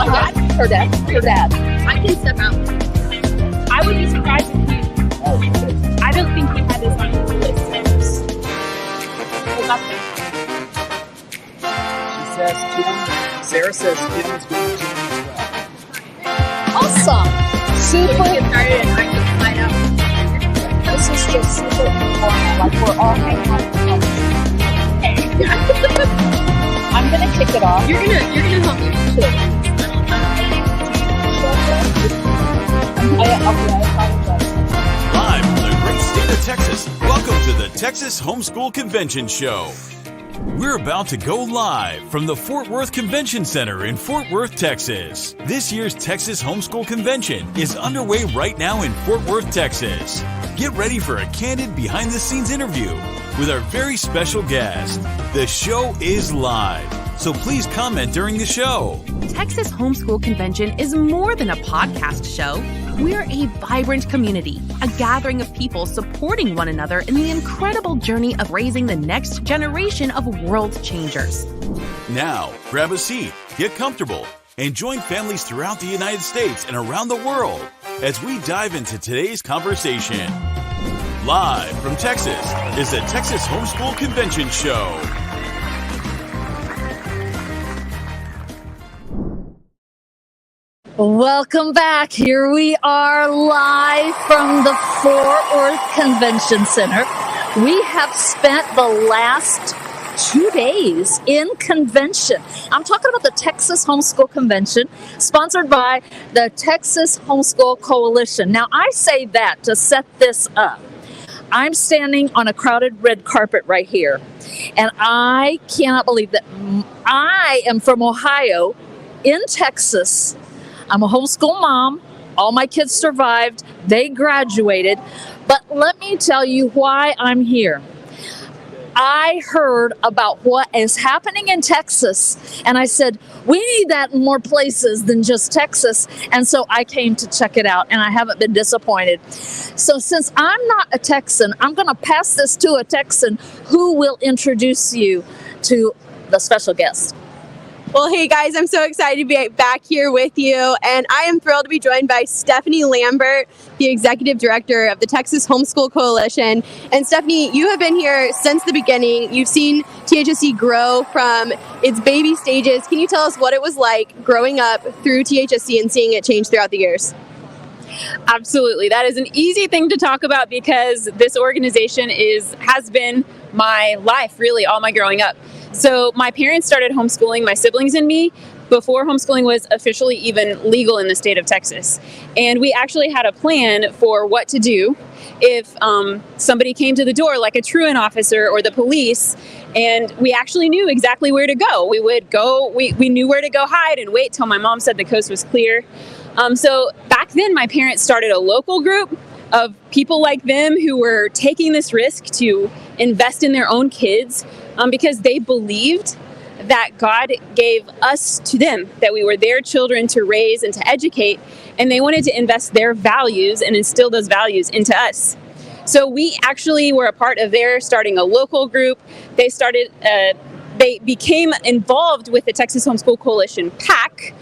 My dad? Her dad? Her dad. I can step out. I would be surprised if he... I don't think he had this on his list. She says Kim. Sarah says Kim is going to Awesome. Super. Get started and I can slide out. This is just super informal. Like we're all hanging out. I'm gonna kick it off. You're gonna help me too. Live from the great state of Texas, welcome to the Texas HomeSchool Convention Show. We're about to go live from the Fort Worth Convention Center in Fort Worth, Texas. This year's Texas HomeSchool Convention is underway right now in Fort Worth, Texas. Get ready for a candid behind-the-scenes interview with our very special guest. The show is live, so please comment during the show. Texas HomeSchool Convention is more than a podcast show. We're a vibrant community, a gathering of people supporting one another in the incredible journey of raising the next generation of world changers. Now, grab a seat, get comfortable, and join families throughout the United States and around the world as we dive into today's conversation. Live from Texas is the Texas HomeSchool Convention Show. Welcome back. Here we are live from the Fort Worth Convention Center. We have spent the last 2 days in convention. I'm talking about the Texas HomeSchool Convention, sponsored by the Texas HomeSchool Coalition. Now, I say that to set this up. I'm standing on a crowded red carpet right here, and I cannot believe that I am from Ohio in Texas. I'm a homeschool mom. All my kids survived. They graduated. But let me tell you why I'm here. I heard about what is happening in Texas, and I said, we need that in more places than just Texas. And so I came to check it out, and I haven't been disappointed. So since I'm not a Texan, I'm going to pass this to a Texan who will introduce you to the special guest. Well, hey guys, I'm so excited to be back here with you, and I am thrilled to be joined by Stephanie Lambert, the Executive Director of the Texas HomeSchool Coalition. And Stephanie, you have been here since the beginning. You've seen THSC grow from its baby stages. Can you tell us what it was like growing up through THSC and seeing it change throughout the years? Absolutely. That is an easy thing to talk about because this organization has been my life, really, all my growing up. So my parents started homeschooling my siblings and me before homeschooling was officially even legal in the state of Texas. And we actually had a plan for what to do if somebody came to the door, like a truant officer or the police, and we actually knew exactly where to go. We would go, we knew where to go hide and wait till my mom said the coast was clear. So back then, my parents started a local group of people like them who were taking this risk to invest in their own kids because they believed that God gave us to them, that we were their children to raise and to educate, and they wanted to invest their values and instill those values into us. So we actually were a part of their starting a local group. They became involved with the Texas HomeSchool Coalition PAC,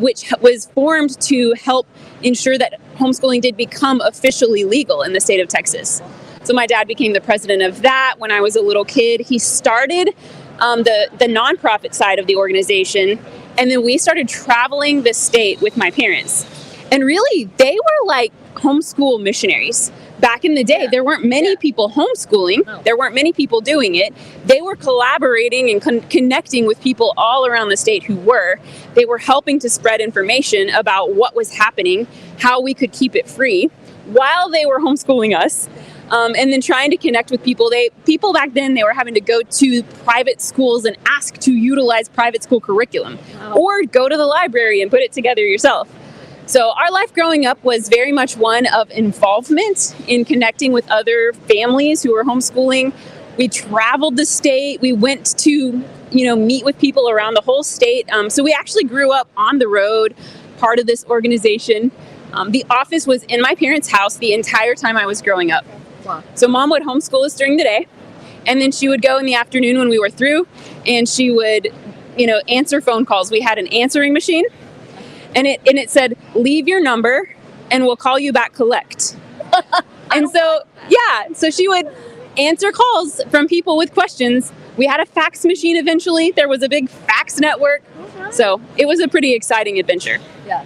which was formed to help ensure that homeschooling did become officially legal in the state of Texas. So my dad became the president of that when I was a little kid. He started the nonprofit side of the organization, and then we started traveling the state with my parents. And really, they were like homeschool missionaries. Back in the day, there weren't many people homeschooling. No. There weren't many people doing it. They were collaborating and connecting with people all around the state who were. They were helping to spread information about what was happening, how we could keep it free, while they were homeschooling us. And then trying to connect with people. People back then, they were having to go to private schools and ask to utilize private school curriculum, or go to the library and put it together yourself. So our life growing up was very much one of involvement in connecting with other families who were homeschooling. We traveled the state. We went to, meet with people around the whole state. So we actually grew up on the road, part of this organization. The office was in my parents' house the entire time I was growing up. Wow. So mom would homeschool us during the day, and then she would go in the afternoon when we were through, and she would, answer phone calls. We had an answering machine, and it said, leave your number and we'll call you back collect. And so, yeah, so she would answer calls from people with questions. We had a fax machine eventually. There was a big fax network. So it was a pretty exciting adventure. Yeah.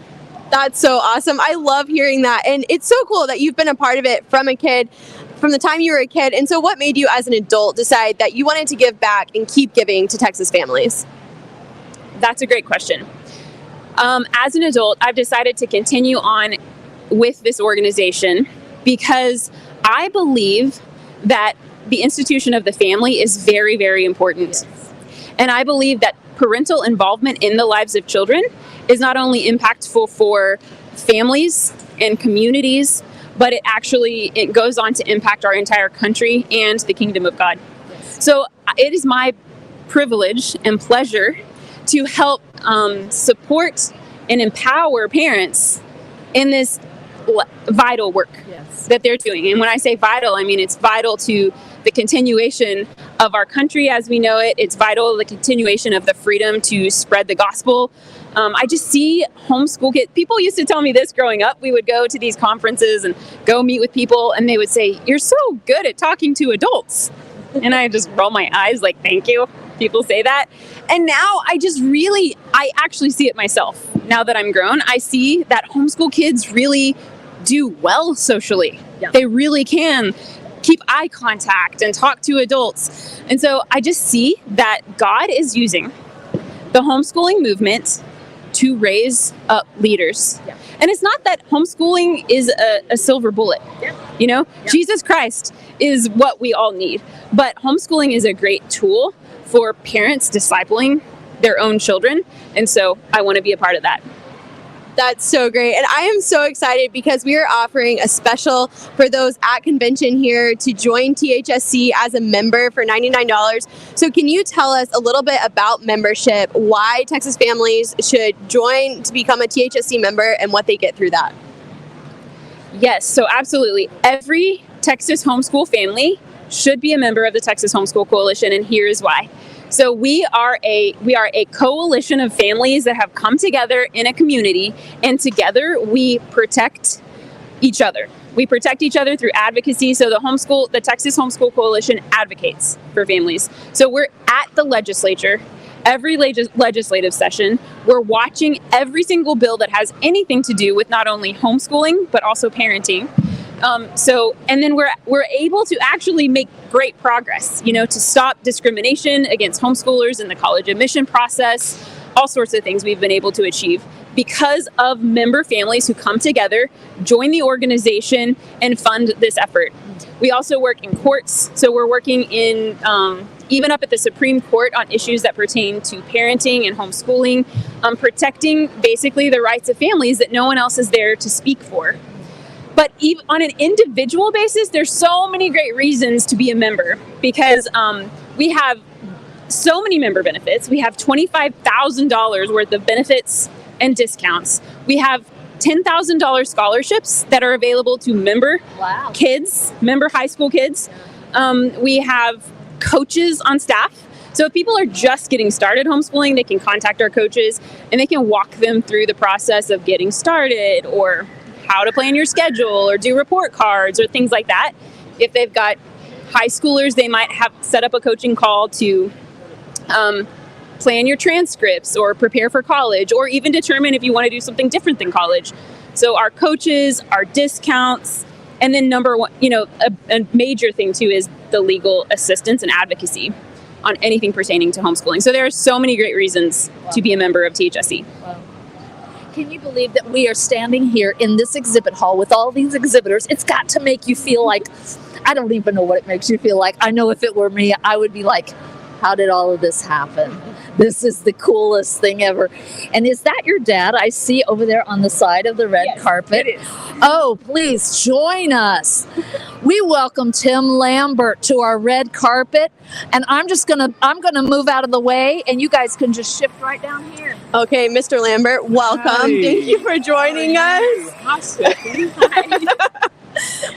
That's so awesome. I love hearing that. And it's so cool that you've been a part of it from the time you were a kid. And so what made you as an adult decide that you wanted to give back and keep giving to Texas families? That's a great question. As an adult, I've decided to continue on with this organization because I believe that the institution of the family is very, very important. Yes. And I believe that parental involvement in the lives of children is not only impactful for families and communities, but it goes on to impact our entire country and the kingdom of God. Yes. So it is my privilege and pleasure to help support and empower parents in this vital work that they're doing. And when I say vital, I mean it's vital to the continuation of our country as we know it. It's vital to the continuation of the freedom to spread the gospel. I just see homeschool kids. People used to tell me this growing up. We would go to these conferences and go meet with people, and they would say, "You're so good at talking to adults." And I just roll my eyes like, "Thank you." People say that. And now I actually see it myself. Now that I'm grown, I see that homeschool kids really do well socially. Yeah. They really can keep eye contact and talk to adults. And so I just see that God is using the homeschooling movement to raise up leaders. Yeah. And it's not that homeschooling is a silver bullet. Yeah. You know, yeah. Jesus Christ is what we all need. But homeschooling is a great tool for parents discipling their own children. And so I want to be a part of that. That's so great. And I am so excited because we are offering a special for those at convention here to join THSC as a member for $99. So can you tell us a little bit about membership, why Texas families should join to become a THSC member and what they get through that? Yes, so absolutely. Every Texas homeschool family should be a member of the Texas Homeschool Coalition, and here's why. So we are a coalition of families that have come together in a community, and together we protect each other. We protect each other through advocacy. So the Texas Homeschool Coalition advocates for families. So we're at the legislature every legislative session. We're watching every single bill that has anything to do with not only homeschooling but also parenting. And then we're able to actually make great progress, to stop discrimination against homeschoolers in the college admission process, all sorts of things we've been able to achieve because of member families who come together, join the organization, and fund this effort. We also work in courts, so we're working in even up at the Supreme Court on issues that pertain to parenting and homeschooling, protecting basically the rights of families that no one else is there to speak for. But even on an individual basis, there's so many great reasons to be a member because we have so many member benefits. We have $25,000 worth of benefits and discounts. We have $10,000 scholarships that are available to member kids, member high school kids. We have coaches on staff. So if people are just getting started homeschooling, they can contact our coaches and they can walk them through the process of getting started or how to plan your schedule or do report cards or things like that. If they've got high schoolers, they might have set up a coaching call to plan your transcripts or prepare for college or even determine if you want to do something different than college. So our coaches, our discounts, and then number one, a major thing too is the legal assistance and advocacy on anything pertaining to homeschooling. So there are so many great reasons to be a member of THSC. Wow. Can you believe that we are standing here in this exhibit hall with all these exhibitors? It's got to make you feel like, I don't even know what it makes you feel like. I know if it were me, I would be like, how did all of this happen? This is the coolest thing ever. And is that your dad I see over there on the side of the red carpet? It is. Oh, please join us. We welcome Tim Lambert to our red carpet. And I'm gonna move out of the way and you guys can just shift right down here. Okay, Mr. Lambert, welcome. Hi. Thank you for joining us. Hi, Stephanie.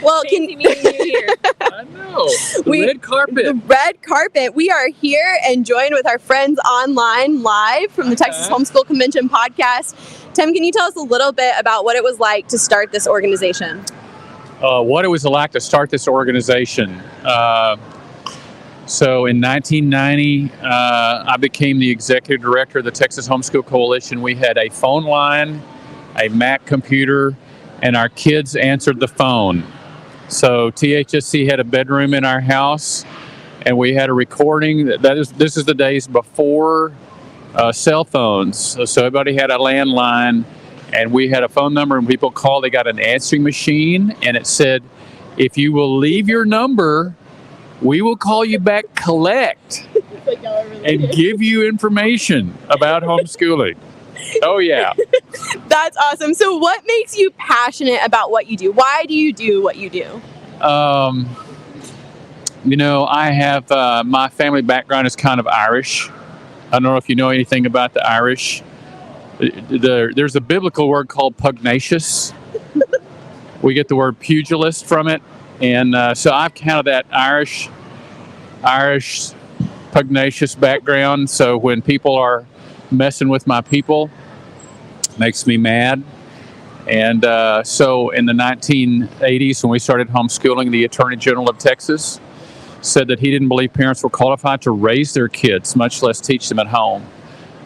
Well, Fancy meeting you here. I know. The red carpet. The red carpet. We are here and joined with our friends online live from the Texas Homeschool Convention podcast. Tim, can you tell us a little bit about what it was like to start this organization? What it was like to start this organization. So in 1990, I became the executive director of the Texas Homeschool Coalition. We had a phone line, a Mac computer, and our kids answered the phone. So THSC had a bedroom in our house, and we had a recording. This is the days before cell phones. So everybody had a landline, and we had a phone number, and people called. They got an answering machine, and it said, "If you will leave your number, we will call you back, collect, and give you information about homeschooling." Oh, yeah. That's awesome. So what makes you passionate about what you do? Why do you do what you do? I have my family background is kind of Irish. I don't know if you know anything about the Irish. There's a biblical word called pugnacious. We get the word pugilist from it. And so I've kind of that Irish pugnacious background. So when people are messing with my people, makes me mad. And so in the 1980s, when we started homeschooling, the Attorney General of Texas said that he didn't believe parents were qualified to raise their kids, much less teach them at home.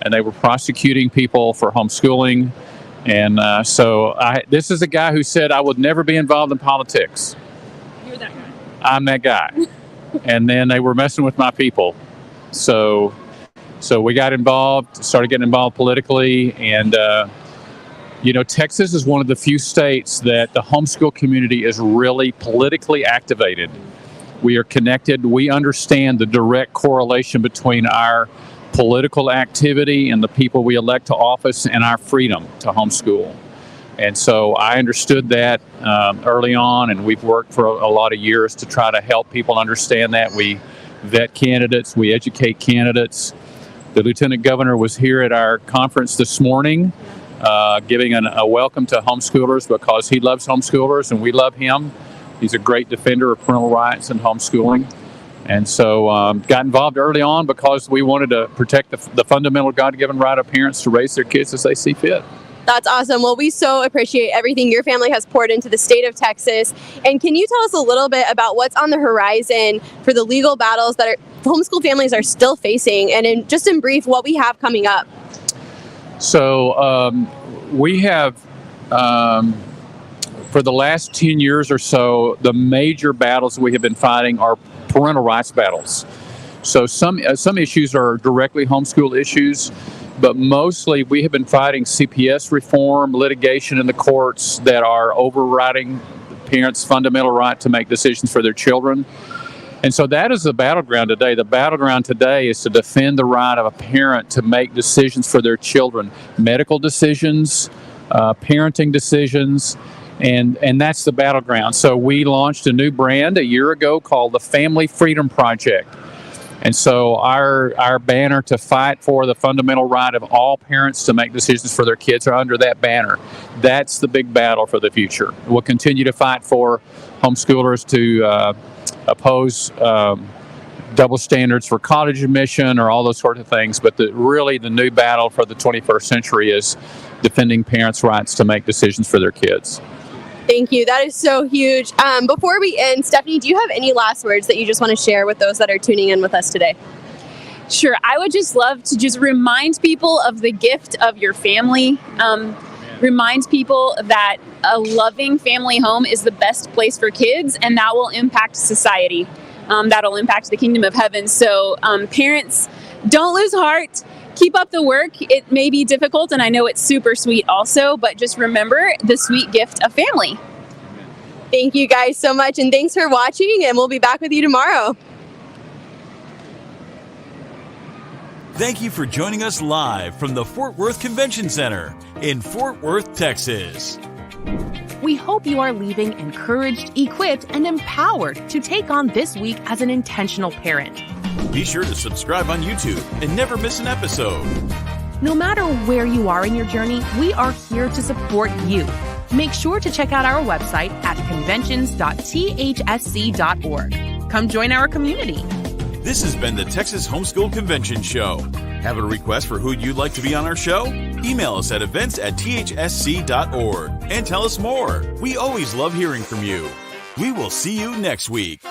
And they were prosecuting people for homeschooling. And so this is a guy who said I would never be involved in politics. You're that guy. I'm that guy. And then they were messing with my people. So we got involved, started getting involved politically. And, Texas is one of the few states that the homeschool community is really politically activated. We are connected. We understand the direct correlation between our political activity and the people we elect to office and our freedom to homeschool. And so I understood that early on, and we've worked for a lot of years to try to help people understand that. We vet candidates, we educate candidates. The Lieutenant Governor was here at our conference this morning, giving a welcome to homeschoolers because he loves homeschoolers and we love him. He's a great defender of parental rights and homeschooling. And so got involved early on because we wanted to protect the fundamental God-given right of parents to raise their kids as they see fit. That's awesome. Well, we so appreciate everything your family has poured into the state of Texas. And can you tell us a little bit about what's on the horizon for the legal battles that homeschool families are still facing, and in brief, what we have coming up? So we have, for the last 10 years or so, the major battles we have been fighting are parental rights battles. So some issues are directly homeschool issues, but mostly we have been fighting CPS reform, litigation in the courts that are overriding the parents' fundamental right to make decisions for their children. And so that is the battleground today. The battleground today is to defend the right of a parent to make decisions for their children, medical decisions, parenting decisions, and that's the battleground. So we launched a new brand a year ago called the Family Freedom Project. And so our banner to fight for the fundamental right of all parents to make decisions for their kids are under that banner. That's the big battle for the future. We'll continue to fight for homeschoolers to oppose double standards for college admission or all those sorts of things. But really the new battle for the 21st century is defending parents' rights to make decisions for their kids. Thank you. That is so huge. Before we end, Stephanie, do you have any last words that you just want to share with those that are tuning in with us today? Sure. I would just love to just remind people of the gift of your family. Remind people that a loving family home is the best place for kids, and that will impact society. That'll impact the kingdom of heaven. So parents, don't lose heart. Keep up the work. It may be difficult, and I know it's super sweet also, but just remember the sweet gift of family. Thank you guys so much, and thanks for watching, and we'll be back with you tomorrow. Thank you for joining us live from the Fort Worth Convention Center in Fort Worth, Texas. We hope you are leaving encouraged, equipped, and empowered to take on this week as an intentional parent. Be sure to subscribe on YouTube and never miss an episode. No matter where you are in your journey, we are here to support you. Make sure to check out our website at conventions.thsc.org. Come join our community. This has been the Texas Homeschool Convention Show. Have a request for who you'd like to be on our show? Email us at events@thsc.org and tell us more. We always love hearing from you. We will see you next week.